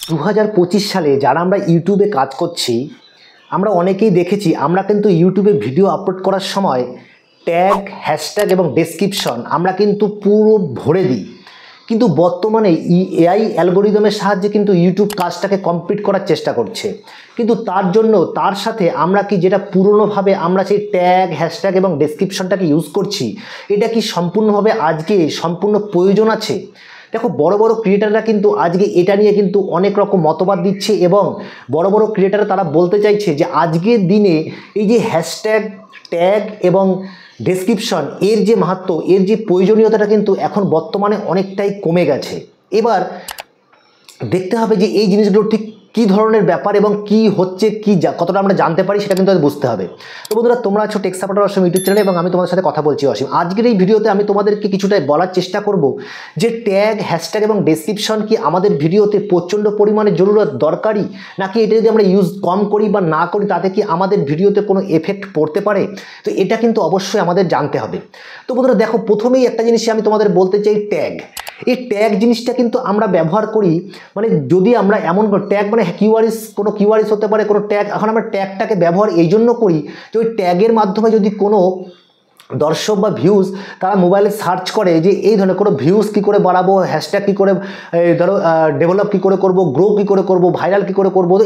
2025 সালে যারা আমরা ইউটিউবে কাজ করছি আমরা অনেকেই দেখেছি আমরা কিন্তু ইউটিউবে ভিডিও আপলোড করার সময় ট্যাগ হ্যাশট্যাগ এবং ডেসক্রিপশন আমরা কিন্তু পুরো ভরে দিই। কিন্তু বর্তমানে এআই অ্যালগোরিদমের সাহায্যে কিন্তু ইউটিউব কাজটাকে কমপ্লিট করার চেষ্টা করছে, কিন্তু তার জন্য তার সাথে আমরা কি যেটা পুরনোভাবে আমরা সেই ট্যাগ হ্যাশট্যাগ এবং ডেসক্রিপশনটাকে ইউজ করছি এটা কি সম্পূর্ণভাবে আজকে সম্পূর্ণ প্রয়োজন আছে? দেখো, বড় বড় ক্রিয়েটাররা কিন্তু আজকে এটা নিয়ে কিন্তু অনেক রকম মতবাদ দিচ্ছে এবং বড় বড় ক্রিয়েটাররা তারা বলতে চাইছে যে আজকের দিনে এই যে হ্যাশট্যাগ ট্যাগ এবং ডেসক্রিপশন এর যে মাহাত্ম্য এর যে প্রয়োজনীয়তাটা কিন্তু এখন বর্তমানে অনেকটাই কমে গেছে। এবার দেখতে হবে যে এই জিনিসগুলো ঠিক কী ধরনের ব্যাপার এবং কি হচ্ছে কতটা আমরা জানতে পারি সেটা কিন্তু বুঝতে হবে। তো বন্ধুরা, তোমরা আছো টেক সাপোর্টার অসীম ইউটিউব চ্যানেলে এবং আমি তোমাদের সাথে কথা বলছি অসীম। আজকের এই ভিডিওতে আমি তোমাদেরকে কিছুটাই বলার চেষ্টা করব যে ট্যাগ হ্যাশট্যাগ এবং ডেসক্রিপশন কি আমাদের ভিডিওতে প্রচণ্ড পরিমাণে জরুরত দরকারি, নাকি এটা যদি আমরা ইউজ কম করি বা না করি তাতে কি আমাদের ভিডিওতে কোনো এফেক্ট পড়তে পারে। তো এটা কিন্তু অবশ্যই আমাদের জানতে হবে। তো বন্ধুরা দেখো, প্রথমেই একটা জিনিসই আমি তোমাদের বলতে চাই, ট্যাগ। এই ট্যাগ জিনিসটা কিন্তু আমরা ব্যবহার করি মানে যদি আমরা এমন ট্যাগ মানে কোনো কিওয়ার্ডস হতে পারে কোনো ট্যাগ। এখন আমরা ট্যাগটাকে ব্যবহার এই জন্য করি যে ওই ট্যাগের মাধ্যমে যদি কোনো দর্শক বা ভিউজ তারা মোবাইলে সার্চ করে যে এই ধরনের কোনো ভিউজ কী করে বাড়াবো, হ্যাশট্যাগ কী করে ধরো ডেভেলপ কী করে করবো, গ্রো কী করে করবো, ভাইরাল কী করে করবো। তো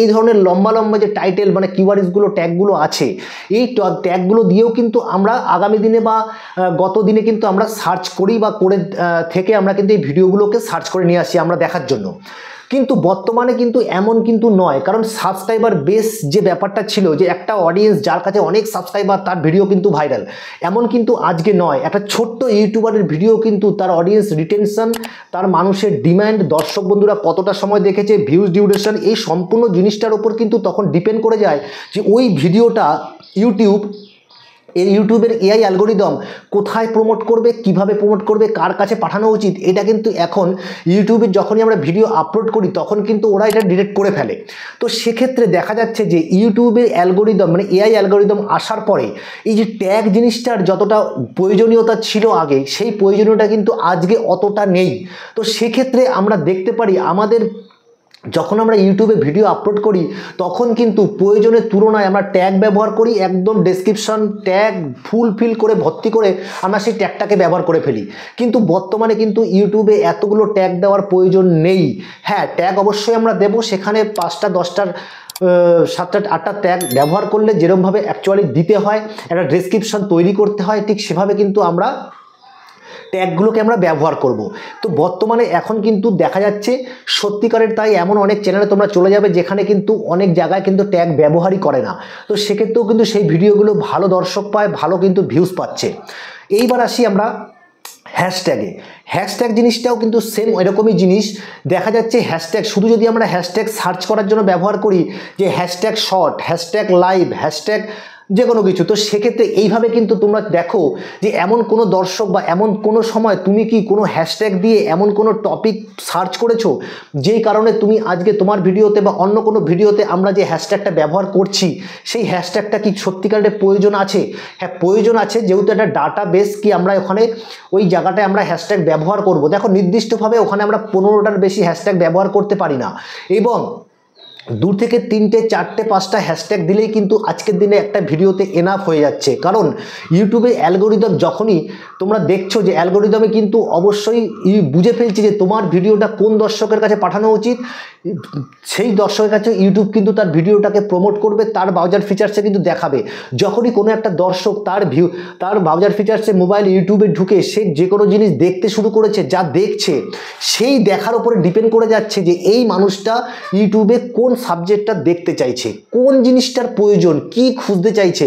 এই ধরনের লম্বা লম্বা যে টাইটেল মানে কিওয়ার্ডসগুলো ট্যাগগুলো আছে, এই ট্যাগগুলো দিয়েও কিন্তু আমরা আগামী দিনে বা গত দিনে কিন্তু আমরা সার্চ করি বা করে থেকে আমরা কিন্তু এই ভিডিওগুলোকে সার্চ করে নিয়ে আসি আমরা দেখার জন্য। কিন্তু বর্তমানে কিন্তু এমন কিন্তু নয়, কারণ সাবস্ক্রাইবার বেস যে ব্যাপারটা ছিল যে একটা অডিয়েন্স যার কাছে অনেক সাবস্ক্রাইবার তার ভিডিও কিন্তু ভাইরাল, এমন কিন্তু আজকে নয়। একটা ছোট্ট ইউটিউবারের ভিডিও কিন্তু তার অডিয়েন্স রিটেনশন, তার মানুষের ডিমান্ড, দর্শক বন্ধুরা কতটা সময় দেখেছে, ভিউজ ডিউরেশন, এই সম্পূর্ণ জিনিসটার ওপর কিন্তু তখন ডিপেন্ড করে যায় যে ওই ভিডিওটা ইউটিউবের এআই অ্যালগোরিদম কোথায় প্রমোট করবে, কিভাবে প্রমোট করবে, কার কাছে পাঠানো উচিত। এটা কিন্তু এখন ইউটিউবে যখনই আমরা ভিডিও আপলোড করি তখন কিন্তু ওরা এটা ডিটেক্ট করে ফেলে। তো সেক্ষেত্রে দেখা যাচ্ছে যে ইউটিউবের অ্যালগোরিদম মানে এআই অ্যালগোরিদম আসার পরে এই যে ট্যাগ জিনিসটার যতটা প্রয়োজনীয়তা ছিল আগে, সেই প্রয়োজনীয়তা কিন্তু আজকে অতটা নেই। তো সেক্ষেত্রে আমরা দেখতে পারি আমাদের যখন আমরা ইউটিউবে ভিডিও আপলোড করি তখন কিন্তু প্রয়োজনের তুলনায় আমরা ট্যাগ ব্যবহার করি, একদম ডেসক্রিপশন ট্যাগ ফুলফিল করে ভর্তি করে আমরা সেই ট্যাগটাকে ব্যবহার করে ফেলি। কিন্তু বর্তমানে কিন্তু ইউটিউবে এতগুলো ট্যাগ দেওয়ার প্রয়োজন নেই। হ্যাঁ, ট্যাগ অবশ্যই আমরা দেবো, সেখানে 5টা 10টার 7টা 8টা ট্যাগ ব্যবহার করলে যেরকমভাবে অ্যাকচুয়ালি দিতে হয়, একটা ডেসক্রিপশন তৈরি করতে হয়, ঠিক সেভাবে কিন্তু আমরা ট্যাগগুলোকে আমরা ব্যবহার করব। তো বর্তমানে এখন কিন্তু দেখা যাচ্ছে সত্যিকারের তাই এমন অনেক চ্যানেলে তোমরা চলে যাবে যেখানে কিন্তু অনেক জায়গায় কিন্তু ট্যাগ ব্যবহারই করে না। তো সেক্ষেত্রেও কিন্তু সেই ভিডিওগুলো ভালো দর্শক পায়, ভালো কিন্তু ভিউজ পাচ্ছে। এইবার আসি আমরা হ্যাশট্যাগে। হ্যাশট্যাগ জিনিসটাও কিন্তু সেম এরকমই জিনিস। দেখা যাচ্ছে হ্যাশট্যাগ শুধু যদি আমরা হ্যাশট্যাগ সার্চ করার জন্য ব্যবহার করি, যে hashtag short, hashtag live, hashtag যে কোনো কিছু, তো সেক্ষেত্রে এইভাবে কিন্তু তোমরা দেখো যে এমন কোনো দর্শক বা এমন কোনো সময় তুমি কি কোনো হ্যাশট্যাগ দিয়ে এমন কোনো টপিক সার্চ করেছো যেই কারণে তুমি আজকে তোমার ভিডিওতে বা অন্য কোনো ভিডিওতে আমরা যে হ্যাশট্যাগটা ব্যবহার করছি সেই হ্যাশট্যাগটা কি সত্যিকারের প্রয়োজন আছে? হ্যাঁ, প্রয়োজন আছে, যেহেতু একটা ডাটা বেস কি আমরা ওখানে ওই জায়গাটায় আমরা হ্যাশট্যাগ ব্যবহার করব। দেখো, নির্দিষ্টভাবে ওখানে আমরা 15টার বেশি হ্যাশট্যাগ ব্যবহার করতে পারি না, এবং 2 থেকে 3টে 4টে 5টা হ্যাশট্যাগ দিলেই কিন্তু আজকের দিনে একটা ভিডিওতে এনাফ হয়ে যাচ্ছে। কারণ ইউটিউবে অ্যালগোরিদম যখনই তোমরা দেখছো যে অ্যালগোরিদমে কিন্তু অবশ্যই বুঝে ফেলছে যে তোমার ভিডিওটা কোন দর্শকের কাছে পাঠানো উচিত, সেই দর্শকের কাছে ইউটিউব কিন্তু তার ভিডিওটাকে প্রমোট করবে, তার ব্রাউজার ফিচার্সে কিন্তু দেখাবে। যখনই কোনো একটা দর্শক তার ব্রাউজার ফিচার্সে মোবাইল ইউটিউবে ঢুকে সে যে কোনো জিনিস দেখতে শুরু করেছে, যা দেখছে সেই দেখার উপরে ডিপেন্ড করে যাচ্ছে যে এই মানুষটা ইউটিউবে কোন সাবজেক্টটা দেখতে চাইছে, কোন জিনিসটার প্রয়োজন, কি খুঁজতে চাইছে।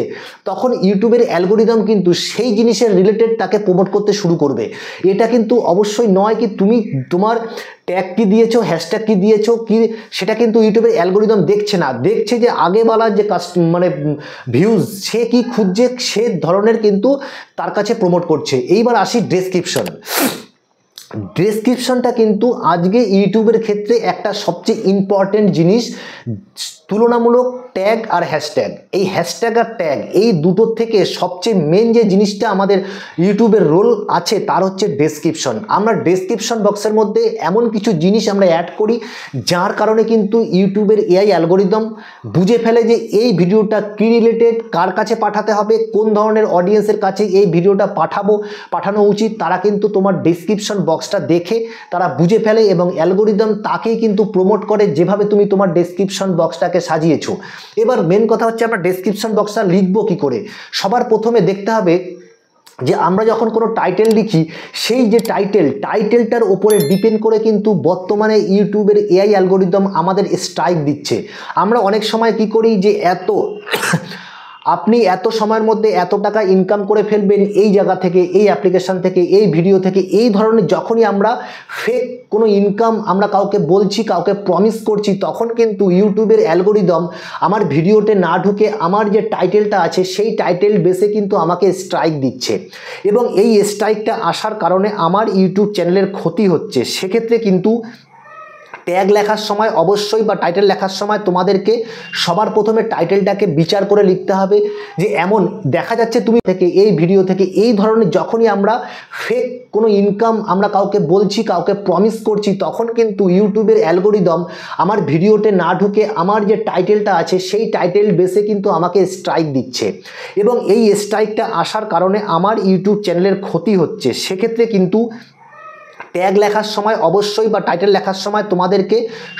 তখন ইউটিউবের অ্যালগোরিদম কিন্তু সেই জিনিসের রিলেটেড তাকে প্রমোট করতে শুরু করবে। এটা কিন্তু অবশ্যই নয় কি তুমি তোমার ট্যাগ কি দিয়েছো, হ্যাশট্যাগ কি দিয়েছো কি, সেটা কিন্তু ইউটিউবের অ্যালগোরিদম দেখছে না, দেখছে যে আগেওয়ালা যে মানে ভিউজ সে কি খুঁজছে সে ধরনের কিন্তু তার কাছে প্রমোট করছে। এইবার আসি ডেসক্রিপশন। ডেসক্রিপশনটা কিন্তু আজকে ইউটিউবের ক্ষেত্রে একটা সবচেয়ে ইম্পর্টেন্ট জিনিস। তুলনামূলক ট্যাগ আর হ্যাশট্যাগ, এই হ্যাশট্যাগ আর ট্যাগ এই দুটোর থেকে সবচেয়ে মেন যে জিনিসটা আমাদের ইউটিউবের রোল আছে তার হচ্ছে ডেসক্রিপশন। আমরা ডেসক্রিপশন বক্সের মধ্যে এমন কিছু জিনিস আমরা অ্যাড করি যার কারণে কিন্তু ইউটিউবের এআই অ্যালগোরিদম বুঝে ফেলে যে এই ভিডিওটা কী রিলেটেড, কার কাছে পাঠাতে হবে, কোন ধরনের অডিয়েন্সের কাছে এই ভিডিওটা পাঠানো উচিত, তারা কিন্তু তোমার ডেসক্রিপশন বক্সটা দেখে তারা বুঝে ফেলে এবং অ্যালগোরিদম তাকেই কিন্তু প্রমোট করে যেভাবে তুমি তোমার ডেসক্রিপশন বক্সটাকে সাজিয়েছো। এবার মেন কথা হচ্ছে আমরা ডেসক্রিপশন বক্সটা লিখবো কি করে। সবার প্রথমে দেখতে হবে যে আমরা যখন কোনো টাইটেল লিখি সেই যে টাইটেলটার ওপরে ডিপেন্ড করে কিন্তু বর্তমানে ইউটিউবের এআই অ্যালগোরিদম আমাদের স্ট্রাইক দিচ্ছে। আমরা অনেক সময় কি করি যে আপনি এত সময়ের মধ্যে এত টাকা ইনকাম করে ফেলবেন এই জায়গা থেকে, এই অ্যাপ্লিকেশান থেকে, এই ভিডিও থেকে, এই ধরনের যখনই আমরা ফেক কোনো ইনকাম আমরা কাউকে বলছি, কাউকে প্রমিস করছি, তখন কিন্তু ইউটিউবের অ্যালগোরিদম আমার ভিডিওতে না ঢুকে আমার যে টাইটেলটা আছে সেই টাইটেল বেসে কিন্তু আমাকে স্ট্রাইক দিচ্ছে এবং এই স্ট্রাইকটা আসার কারণে আমার ইউটিউব চ্যানেলের ক্ষতি হচ্ছে। সেক্ষেত্রে কিন্তু ট্যাগ লেখার সময় অবশ্যই বা টাইটেল লেখার সময় তোমাদেরকে সবার প্রথমে টাইটেলটাকে বিচার করে লিখতে হবে যে এমন দেখা যাচ্ছে তুমি থেকে এই ভিডিও থেকে এই ধরনের যখনই আমরা ফেক কোনো ইনকাম আমরা কাউকে বলছি, কাউকে প্রমিস করছি, তখন কিন্তু ইউটিউবের অ্যালগোরিদম আমার ভিডিওতে না ঢুকে আমার যে টাইটেলটা আছে সেই টাইটেল বেসে কিন্তু আমাকে স্ট্রাইক দিচ্ছে এবং এই স্ট্রাইকটা আসার কারণে আমার ইউটিউব চ্যানেলের ক্ষতি হচ্ছে। সেক্ষেত্রে কিন্তু ট্যাগ লেখার সময় অবশ্যই বা টাইটেল লেখার সময় তোমাদেরকে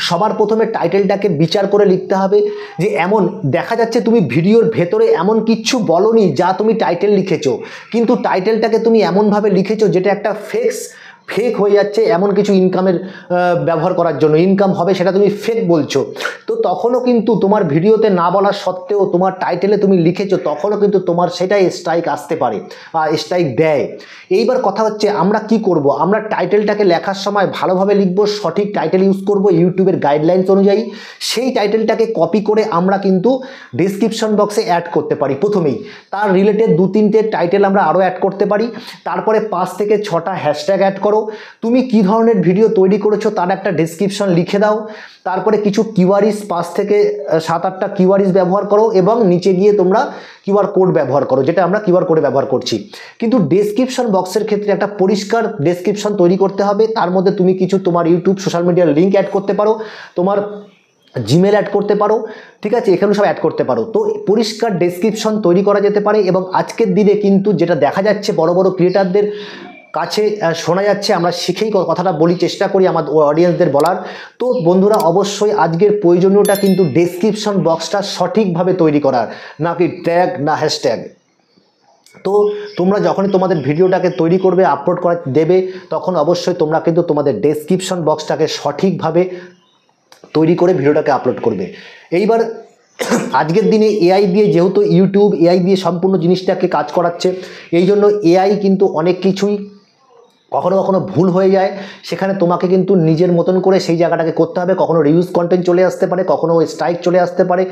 সবার প্রথমে টাইটেলটাকে বিচার করে লিখতে হবে যে এমন দেখা যাচ্ছে তুমি ভিডিওর ভেতরে এমন কিচ্ছু বলনি যা তুমি টাইটেল লিখেছো, কিন্তু টাইটেলটাকে তুমি এমনভাবে লিখেছো যেটা একটা ফেক হয়ে যাচ্ছে, এমন কিছু ইনকামের ব্যবহার করার জন্য ইনকাম হবে সেটা তুমি ফেক বলছো। তো তখনও কিন্তু তোমার ভিডিওতে না বলা সত্ত্বেও তোমার টাইটেলে তুমি লিখেছো, তখনও কিন্তু তোমার সেটাই স্ট্রাইক আসতে পারে বা স্ট্রাইক দেয়। এইবার কথা হচ্ছে আমরা কি করব, আমরা টাইটেলটাকে লেখার সময় ভালোভাবে লিখবো, সঠিক টাইটেল ইউজ করব ইউটিউবের গাইডলাইন্স অনুযায়ী। সেই টাইটেলটাকে কপি করে আমরা কিন্তু ডেসক্রিপশন বক্সে অ্যাড করতে পারি প্রথমেই, তার রিলেটেড 2-3টে টাইটেল আমরা আরও অ্যাড করতে পারি। তারপরে 5 থেকে 6টা হ্যাশট্যাগ অ্যাড করো, তুমি কি ধরনের ভিডিও তৈরি করেছো তার একটা ডেসক্রিপশন লিখে দাও। তারপরে কিছু কিওয়ার্ডস 5 থেকে 7-8টা কিওয়ার্ডস ব্যবহার করো এবং নিচে গিয়ে তোমরা কিউআর কোড ব্যবহার করো, যেটা আমরা কিউআর কোডে ব্যবহার করছি। কিন্তু ডেসক্রিপশন বক্সের ক্ষেত্রে একটা পরিষ্কার ডেসক্রিপশন তৈরি করতে হবে। তার মধ্যে তুমি কিছু তোমার ইউটিউব সোশ্যাল মিডিয়ার লিঙ্ক অ্যাড করতে পারো, তোমার জিমেল অ্যাড করতে পারো, ঠিক আছে, এখানে সব অ্যাড করতে পারো। তো পরিষ্কার ডেসক্রিপশন তৈরি করা যেতে পারে এবং আজকের দিনে কিন্তু যেটা দেখা যাচ্ছে বড় বড় ক্রিয়েটারদের কাছে শোনা যাচ্ছে, আমরা শিখেই কথাটা বলি, চেষ্টা করি আমাদের অডিয়েন্সদের বলার। তো বন্ধুরা অবশ্যই আজকের প্রয়োজনীয়টা কিন্তু ডেসক্রিপশন বক্সটা সঠিকভাবে তৈরি করার, নাকি ট্যাগ না হ্যাশট্যাগ। তো তোমরা যখনই তোমাদের ভিডিওটাকে তৈরি করবে, আপলোড করে দেবে, তখন অবশ্যই তোমরা কিন্তু তোমাদের ডেসক্রিপশন বক্সটাকে সঠিকভাবে তৈরি করে ভিডিওটাকে আপলোড করবে। এইবার আজকের দিনে এআই দিয়ে, যেহেতু ইউটিউব এআই দিয়ে সম্পূর্ণ জিনিসটাকে কাজ করাচ্ছে, এই জন্য এআই কিন্তু অনেক কিছুই কখনো কখনো ভুল হয়ে যায়। সেখানে তোমাকে কিন্তু নিজের মতন করে সেই জায়গাটাকে করতে হবে। কখনো রিউজ কন্টেন্ট চলে আসতে পারে, কখনো স্ট্রাইক চলে আসতে পারে,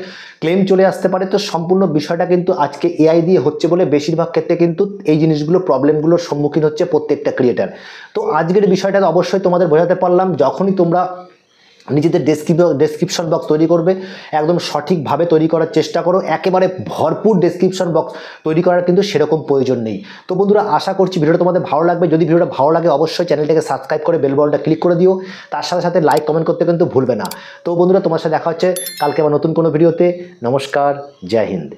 ক্লেম চলে আসতে পারে। তো সম্পূর্ণ বিষয়টা কিন্তু আজকে এআই দিয়ে হচ্ছে বলে বেশিরভাগ ক্ষেত্রে কিন্তু এই জিনিসগুলো প্রবলেমগুলোর সম্মুখীন হচ্ছে প্রত্যেকটা ক্রিয়েটার। তো আজকের বিষয়টা অবশ্যই তোমাদের বোঝাতে পারলাম। যখনই তোমরা নিজেদের ডেসক্রিপশন বক্স তৈরি করবে, একদম সঠিকভাবে তৈরি করার চেষ্টা করো। একেবারে ভরপুর ডেসক্রিপশন বক্স তৈরি করার কিন্তু সেরকম প্রয়োজন নেই। তো বন্ধুরা আশা করছি ভিডিওটা তোমাদের ভালো লাগবে। যদি ভিডিওটা ভালো লাগে অবশ্যই চ্যানেলটাকে সাবস্ক্রাইব করে বেল বাটনটা ক্লিক করে দিও। তার সাথে সাথে লাইক কমেন্ট করতে কিন্তু ভুলবে না। তো বন্ধুরা তোমার সাথে দেখা হচ্ছে কালকে আবার নতুন কোনো ভিডিওতে। নমস্কার, জয় হিন্দ।